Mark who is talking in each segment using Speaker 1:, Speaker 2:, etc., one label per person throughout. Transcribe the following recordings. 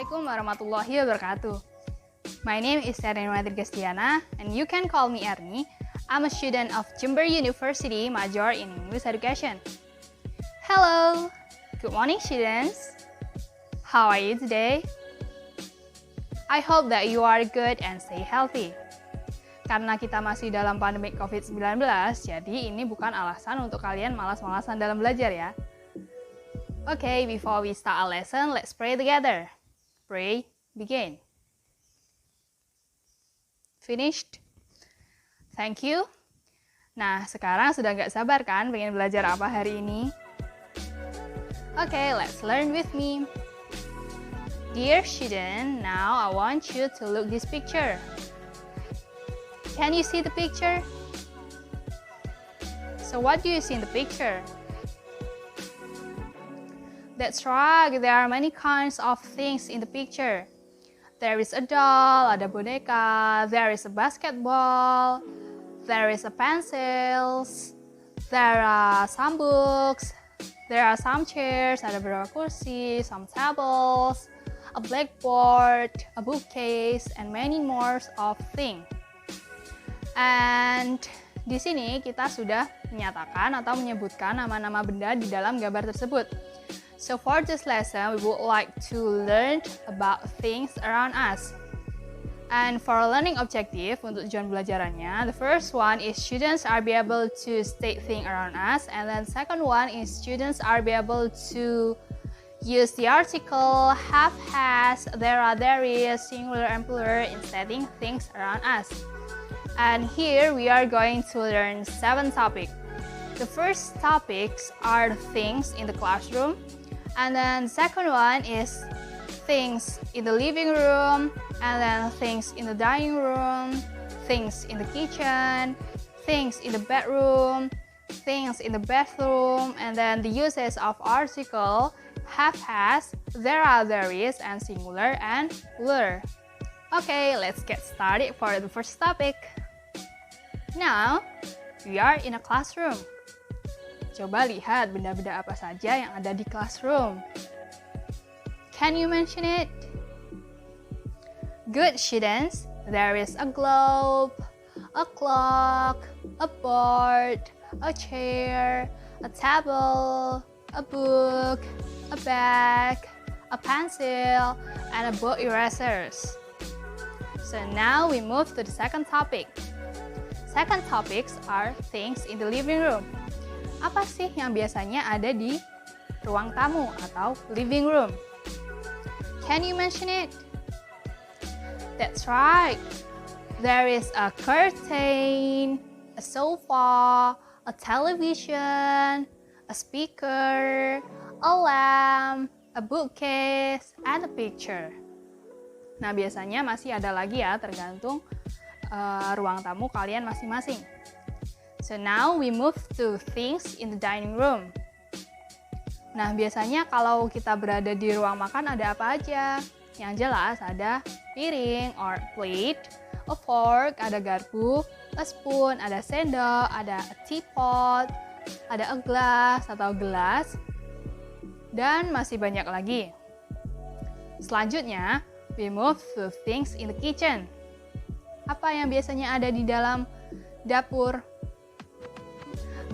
Speaker 1: Assalamualaikum warahmatullahi wabarakatuh. My name is Erni Ermayanti Kres, and you can call me Erni. I'm a student of Jember University, major in English Education. Hello, good morning students. How are you today? I hope that you are good and stay healthy. Karena kita masih dalam pandemi COVID-19, jadi ini bukan alasan untuk kalian malas-malasan dalam belajar ya. Okay, before we start our lesson, let's pray together. Pray, begin. Finished? Thank you. Nah, sekarang sudah nggak sabar kan pengen belajar apa hari ini? Okay, let's learn with me. Dear student, now I want you to look this picture. Can you see the picture? So what do you see in the picture? That's right, there are many kinds of things in the picture. There is a doll, ada boneka, there is a basketball, there is a pencils, there are some books, there are some chairs, ada beberapa kursi, some tables, a blackboard, a bookcase, and many more of things. And di sini kita sudah menyatakan atau menyebutkan nama-nama benda di dalam gambar tersebut. So for this lesson, we would like to learn about things around us. And for learning objective, untuk tujuan belajarannya, the first one is students are be able to state things around us, and then second one is students are be able to use the article have, has, there are, there is, singular and plural in stating things around us. And here we are going to learn 7 topics. The first topics are things in the classroom. And then the second one is things in the living room, and then things in the dining room, things in the kitchen, things in the bedroom, things in the bathroom, and then the uses of article, have, has, there are, there is, and singular and plural. Okay, let's get started for the first topic. Now, we are in a classroom. Coba lihat benda-benda apa saja yang ada di classroom. Can you mention it? Good students, there is a globe, a clock, a board, a chair, a table, a book, a bag, a pencil, and a book erasers. So now we move to the second topic. Second topics are things in the living room. Apa sih yang biasanya ada di ruang tamu atau living room? Can you mention it? That's right. There is a curtain, a sofa, a television, a speaker, a lamp, a bookcase, and a picture. Nah, biasanya masih ada lagi ya, tergantung ruang tamu kalian masing-masing. So now we move to things in the dining room. Nah, biasanya kalau kita berada di ruang makan ada apa aja? Yang jelas ada piring or plate, a fork, ada garpu, a spoon, ada sendok, ada a teapot, ada a glass atau gelas, dan masih banyak lagi. Selanjutnya, we move to things in the kitchen. Apa yang biasanya ada di dalam dapur?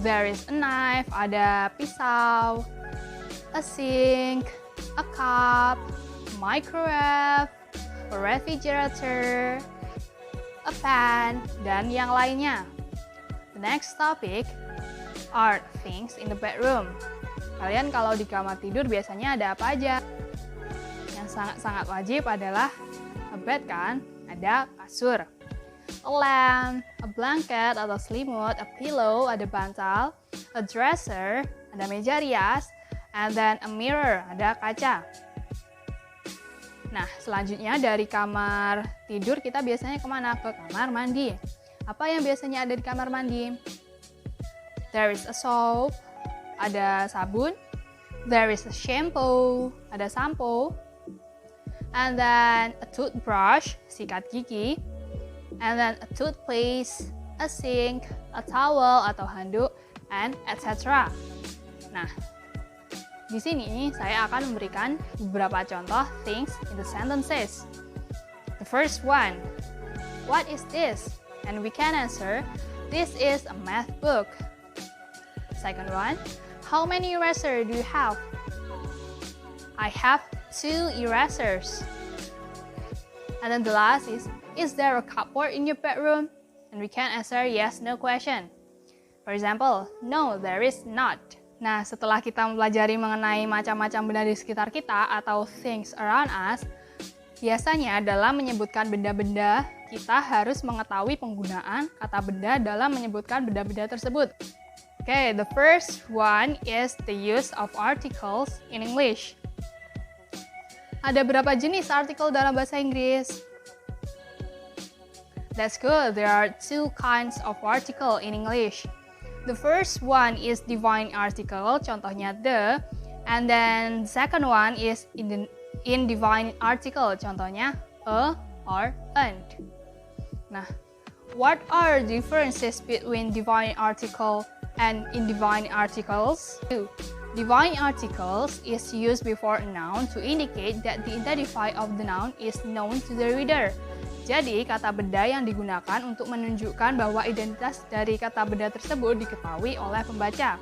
Speaker 1: There is a knife, ada pisau, a sink, a cup, a microwave, a refrigerator, a pan, dan yang lainnya. The next topic are things in the bedroom. Kalian kalau di kamar tidur biasanya ada apa aja? Yang sangat-sangat wajib adalah a bed kan? Ada kasur. A lamp, a blanket atau selimut, a pillow, ada bantal, a dresser, ada meja rias, and then a mirror, ada kaca. Nah, selanjutnya dari kamar tidur kita biasanya kemana? Ke kamar mandi. Apa yang biasanya ada di kamar mandi? There is a soap, ada sabun. There is a shampoo, ada sampo. And then a toothbrush, sikat gigi. And then a toothpaste, a sink, a towel atau handuk, and etc. Nah, Di sini saya akan memberikan beberapa contoh things in the sentences. The first one, what is this? And we can answer, this is a math book. Second one, how many erasers do you have? I have 2 erasers. And then the last is there a cupboard in your bedroom? And we can answer yes, no question. For example, no, there is not. Nah, setelah kita mempelajari mengenai macam-macam benda di sekitar kita atau things around us, biasanya dalam menyebutkan benda-benda, kita harus mengetahui penggunaan kata benda dalam menyebutkan benda-benda tersebut. Okay, the first one is the use of articles in English. Ada berapa jenis artikel dalam bahasa Inggris? That's good. There are 2 kinds of article in English. The first one is divine article, contohnya the, and then the second one is indivine article, contohnya a or and. Nah, what are the differences between divine article and indivine articles? Divine articles is used before a noun to indicate that the identifier of the noun is known to the reader. Jadi, kata benda yang digunakan untuk menunjukkan bahwa identitas dari kata benda tersebut diketahui oleh pembaca.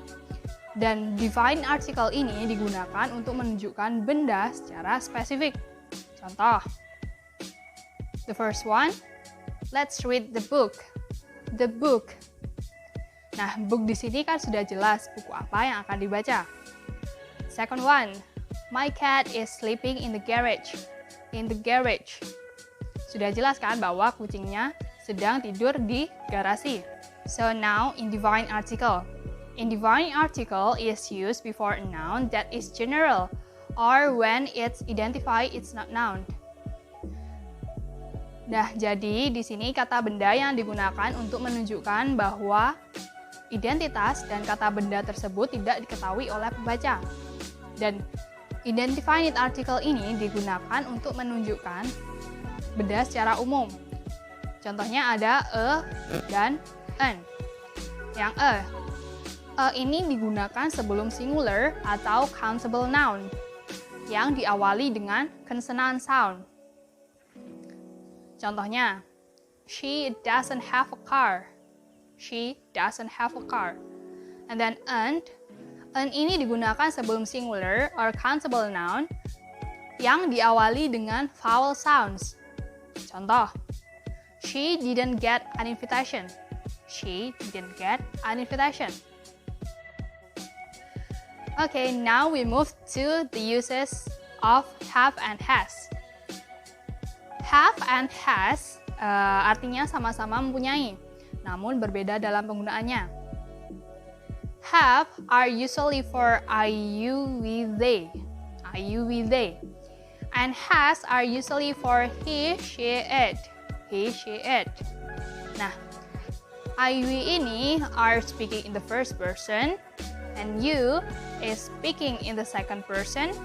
Speaker 1: Dan divine article ini digunakan untuk menunjukkan benda secara spesifik. Contoh, the first one, let's read the book. The book. Nah, book di sini kan sudah jelas buku apa yang akan dibaca. Second one, my cat is sleeping in the garage. In the garage. Sudah jelas kan bahwa kucingnya sedang tidur di garasi. So now, indivine article. Indivine article is used before a noun that is general or when it's identified it's not noun. Nah, jadi di sini kata benda yang digunakan untuk menunjukkan bahwa identitas dan kata benda tersebut tidak diketahui oleh pembaca. Dan indefinite article ini digunakan untuk menunjukkan benda secara umum. Contohnya ada a dan an. Yang a ini digunakan sebelum singular atau countable noun yang diawali dengan consonant sound. Contohnya, she doesn't have a car. She doesn't have a car. And then an ini digunakan sebelum singular or countable noun yang diawali dengan vowel sounds. Contoh, she didn't get an invitation. She didn't get an invitation. Okay, now we move to the uses of have and has. Have and has artinya sama-sama mempunyai, namun berbeda dalam penggunaannya. Have are usually for I, you, we, they. I, you, we, they. And has are usually for he, she, it. He, she, it. Nah, I, we ini are speaking in the first person, and you is speaking in the second person,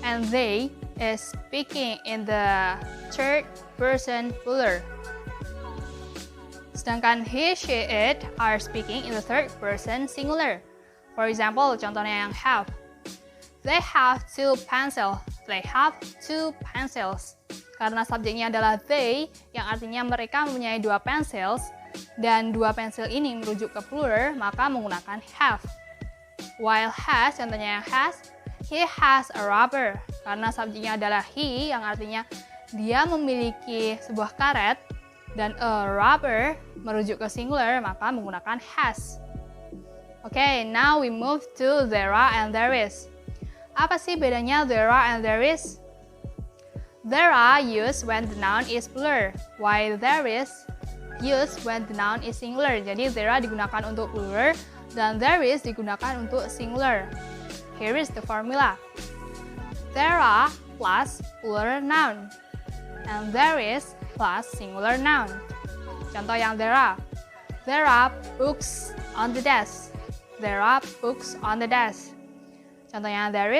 Speaker 1: and they is speaking in the third person plural. Sedangkan he, she, it are speaking in the third person singular. For example, contohnya yang have. They have 2 pencils. They have 2 pencils. Karena subjeknya adalah they, yang artinya mereka mempunyai 2 pencils, dan 2 pensil ini merujuk ke plural, maka menggunakan have. While has, contohnya yang has, he has a rubber. Karena subjeknya adalah he, yang artinya dia memiliki sebuah karet, dan a rubber merujuk ke singular, maka menggunakan has. Okay, now we move to there are and there is. Apa sih bedanya there are and there is? There are used when the noun is plural, while there is used when the noun is singular. Jadi there are digunakan untuk plural dan there is digunakan untuk singular. Here is the formula. There are plus plural noun and there is plus singular noun. Contoh yang there are. There are books on the desk. There are books on the desk. Contohnya there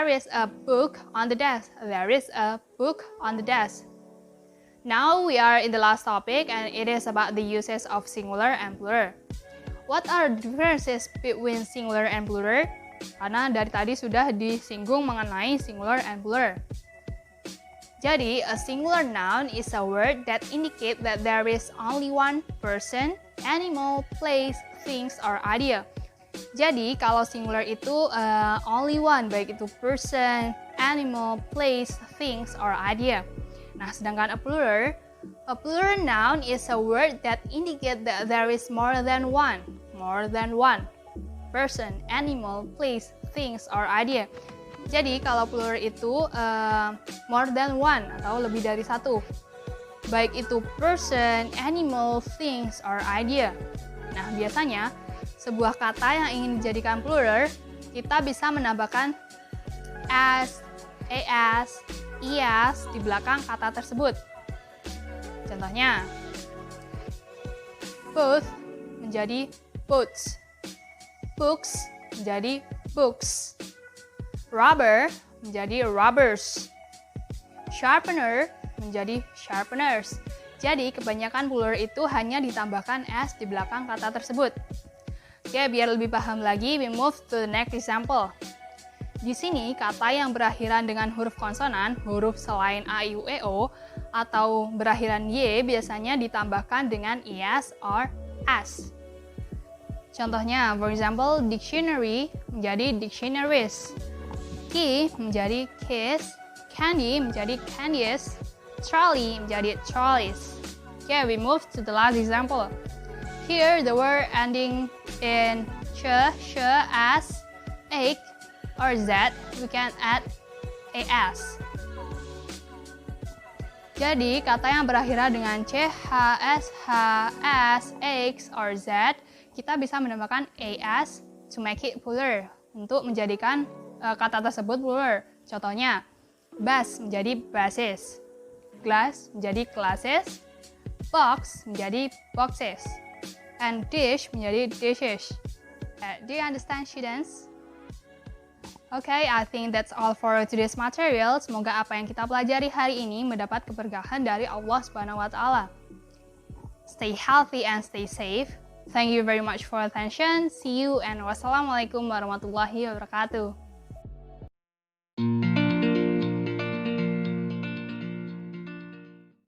Speaker 1: is a book on the desk. There is a book on the desk. Now we are in the last topic and it is about the uses of singular and plural. What are the differences between singular and plural? Karena dari tadi sudah disinggung mengenai singular and plural. Jadi, a singular noun is a word that indicate that there is only one person, animal, place, things, or idea. Jadi, kalau singular itu only one, baik itu person, animal, place, things, or idea. Nah, sedangkan a plural noun is a word that indicate that there is more than one person, animal, place, things, or idea. Jadi, kalau plural itu more than one atau lebih dari satu, baik itu person, animal, things, or idea. Nah, biasanya sebuah kata yang ingin dijadikan plural, kita bisa menambahkan as, ias di belakang kata tersebut. Contohnya, both menjadi boats, books menjadi books, rubber menjadi rubbers, sharpener menjadi sharpeners. Jadi, kebanyakan plural itu hanya ditambahkan as di belakang kata tersebut. Oke, biar lebih paham lagi, we move to the next example. Di sini, kata yang berakhiran dengan huruf konsonan, huruf selain a, i, u, e, o, atau berakhiran y biasanya ditambahkan dengan ias or as. Contohnya, for example, dictionary menjadi dictionaries, key menjadi keys, candy menjadi candies, trolley menjadi trolleys. Okay, we move to the last example. Here, the word ending in ch, as, egg, or z, we can add as. Jadi, kata yang berakhiran dengan ch, s, x, or z, kita bisa menambahkan as to make it plural, untuk menjadikan kata tersebut plural. Contohnya, bus menjadi buses, glass menjadi glasses, box menjadi boxes, and dish menjadi dishes. Do you understand, students? Okay, I think that's all for today's material. Semoga apa yang kita pelajari hari ini mendapat keberkahan dari Allah Subhanahu wa Ta'ala. Stay healthy and stay safe. Thank you very much for attention. See you and wassalamualaikum warahmatullahi wabarakatuh.